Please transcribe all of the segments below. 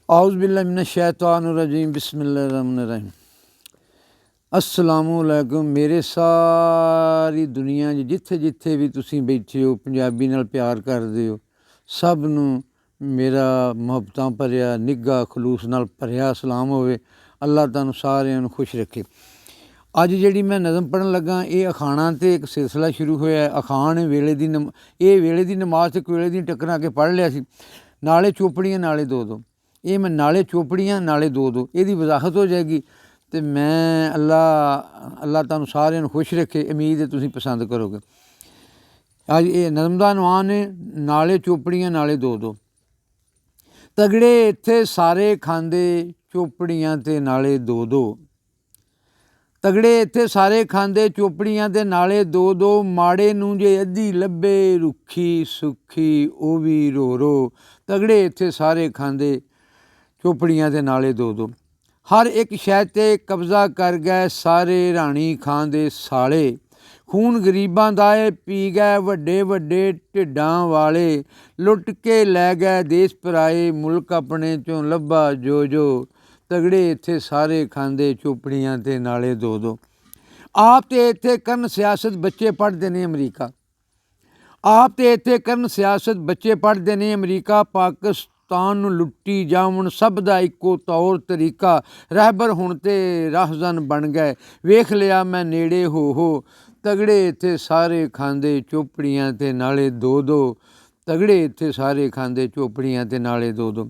औज़ु बिल्लाहि मिनश शैतानिर रजीम बिस्मिल्लाहिर रहमानिर रहीम। अस्सलामुअलैकुम मेरे सारी दुनिया जिथे जिथे भी तुसीं बैठे हो, पंजाबी नाल प्यार करदे हो, सब नूं मेरा मुहब्बतां भरिया निग्घा खलूस नाल भरिया सलाम होवे। अल्लाह तुहानूं सारिआं नूं खुश रखे। अज जिहड़ी मैं नज़म पढ़न लगा, ये अखाणां ते एक सिलसिला शुरू होया है। अखाण वेले दी ये वेले दी नमाज ते वेले दी टक्करां के पढ़ लिया सी। नाले चोपड़ियाँ नाले दो दो, ये मैं नाले चोपड़ियाँ नाले दो दो ਇਹਦੀ वजाहत हो जाएगी। तो मैं अल्लाह तुहानूं सारिआं नूं खुश रखे। उम्मीद है तुसीं पसंद करोगे। अज ये नज़म दा नवान है नाले चोपड़ियाँ नाले दो दो। तगड़े इत्थे सारे खांदे चोपड़ियाँ ते नाले दो दो। तगड़े इत्थे सारे खांदे चोपड़ियाँ ते नाले दो दो। माड़े नूं जे अद्धी लब्भे रुखी सुखी ओ भी रो रो। तगड़े इत्थे सारे खांदे चोपड़ियाँ ते नाले दो दो। हर एक शै ते कब्जा कर गए सारे राणी खां दे साले। खून गरीबां दा पी गए वड्डे वड्डे ढिड्डां वाले। लुट के लै गए देश पराए मुल्क अपने चों लब्भा जो जो। तगड़े इत्थे सारे खांदे चोपड़ियाँ ते नाले दो दो। आप ते इत्थे करन सियासत बच्चे पढ़दे ने अमरीका। आप ते इत्थे करन सियासत बच्चे पढ़दे ने अमरीका। पाकिस्तान नूं लुट्टी जावन सब दा इक्को तौर तरीका। रहबर हुण ते राहजन बन गए वेख लिया मैं नेड़े हो। तगड़े इत्थे सारे खांदे चोपड़ियाँ ते नाले दो दो। तगड़े इत्थे सारे खांदे चोपड़ियाँ ते नाले दो दो।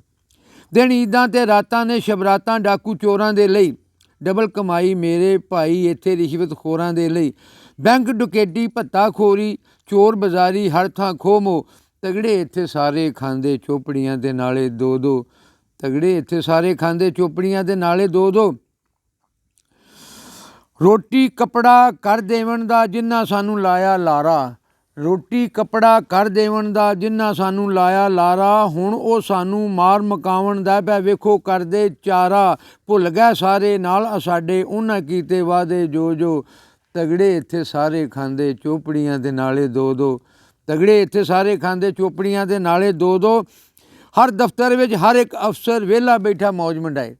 दिन ईदां ते रातां ने शबरातां डाकू चोरां दे लई। डबल कमाई मेरे भाई इत्थे रिश्वत खोरां दे लई। बैंक डकैती भत्ता खोरी चोर बाजारी हर थां खोमो। तगड़े इत्थे सारे खांदे चोपड़ियाँ ते नाले दो दो। तगड़े इत्थे सारे खांदे चोपड़ियाँ ते नाले दो दो। रोटी कपड़ा कर देवन दा जिन्ना सानू लाया लारा। रोटी कपड़ा कर देवन दा जिन्ना सानू लाया लारा। हुण ओ सानू मार मकावन दा पै वेखो करदे चारा। भुल गए सारे नाल साडे उन्हां कीते वादे जो जो। तगड़े इत्थे सारे खांदे चोपड़ियाँ ते नाले दो दो। तगड़े इत्थे सारे खांदे चोपड़ियाँ ते नाले दो दो। हर दफ्तर विच हर एक अफसर वेला बैठा मौज मंडाए।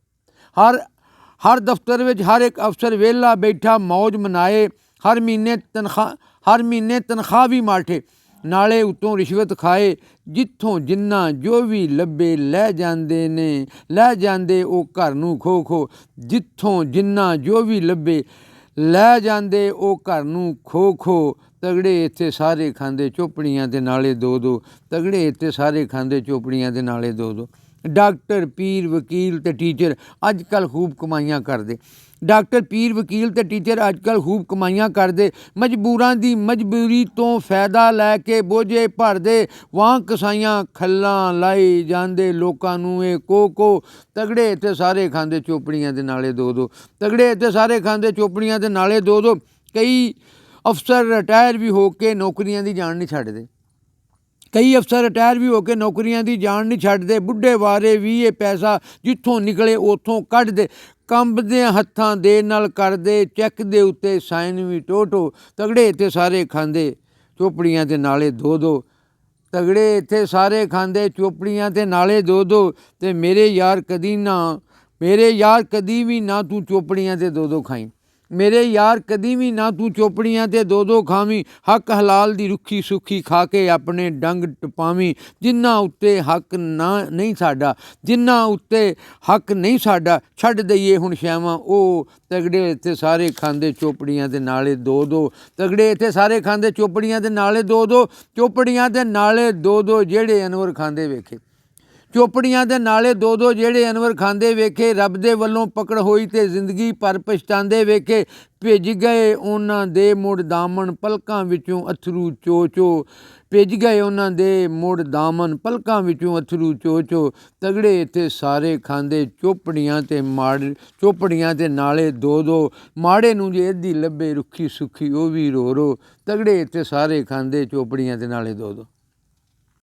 हर दफ्तर विच हर एक अफसर वेला बैठा मौज मनाए। हर महीने तनख्वाह भी माठे नाले उत्तों रिश्वत खाए। जित्थों जिन्ना जो भी लब्भे लै जांदे ने लै जांदे ओ घर नूं खो खो। जित्थों जिन्ना जो भी लब्भे लै जांदे ओ घर नूं खो खो। तगड़े इत्थे सारे खांदे चोपड़ियाँ ते नाले दो दो। तगड़े इत्थे सारे खांदे चोपड़ियाँ ते नाले दो दो। डॉक्टर पीर वकील ते टीचर अज कल खूब कमाइयां करदे। डॉक्टर पीर वकील ते टीचर अज कल खूब कमाइयां करदे। मजबूरां दी मजबूरी तो फायदा लैके बोझे भरदे। वां कसाइयां खल्लां लाई जांदे लोकां नूं ए को। तगड़े इत्थे सारे खांदे चोपड़ियां ते नाले दो दो। तगड़े इत्थे सारे खांदे चोपड़ियां ते नाले दो दो। कई अफसर रिटायर भी हो के नौकरियां दी जान नहीं छड्डदे। कई अफसर रिटायर भी हो के नौकरियां दी जान नहीं छड्डदे। बुढ़े वारे भी ये पैसा जित्थों निकले उत्थों कढदे। कंबदे हत्थां दे नाल करदे चैक दे उत्ते साइन भी टो। तगड़े इत्थे सारे खांदे चोपड़ियां ते नाले दो दो। तगड़े इत्थे सारे खांदे चोपड़ियां ते नाले दो दो। ते मेरे यार कदी भी ना तू चोपड़ियां ते दो दो खाई। मेरे यार कदी भी ना तू चोपड़ियां ते दो दो खावी। हक हलाल दी रुखी सुखी खा के अपने डंग टपावी। जिन्ना उत्ते हक नहीं साडा जिन्ना उत्ते हक नहीं साडा छड्ड दईए हुण शैवां ओ। तगड़े इत्थे सारे खांदे चोपड़ियां ते नाले दो दो। तगड़े इत्थे सारे खांदे चोपड़ियां ते नाले दो दो। चोपड़ियां ते नाले दो दो जेड़े अनवर खांदे वेखे। चोपड़ियां दे नाले दो दो जेड़े अनवर खांदे वेखे। रब दे वल्लों पकड़ होई ते जिंदगी पर पछतांदे वेखे। भेज गए उन्हां दे मुड़ दामन पलकां विचों अथरू चो चो। भेज गए उन्हां दे मुड़ दामन पलकां विचों अथरू चो चो। तगड़े इत्थे सारे खांदे चोपड़ियां ते नाले दो दो। माड़े नूं जे अद्धी लब्भे रुखी सुखी ओ भी रो रो। तगड़े इत्थे सारे खांदे चोपड़ियां ते नाले दो दो।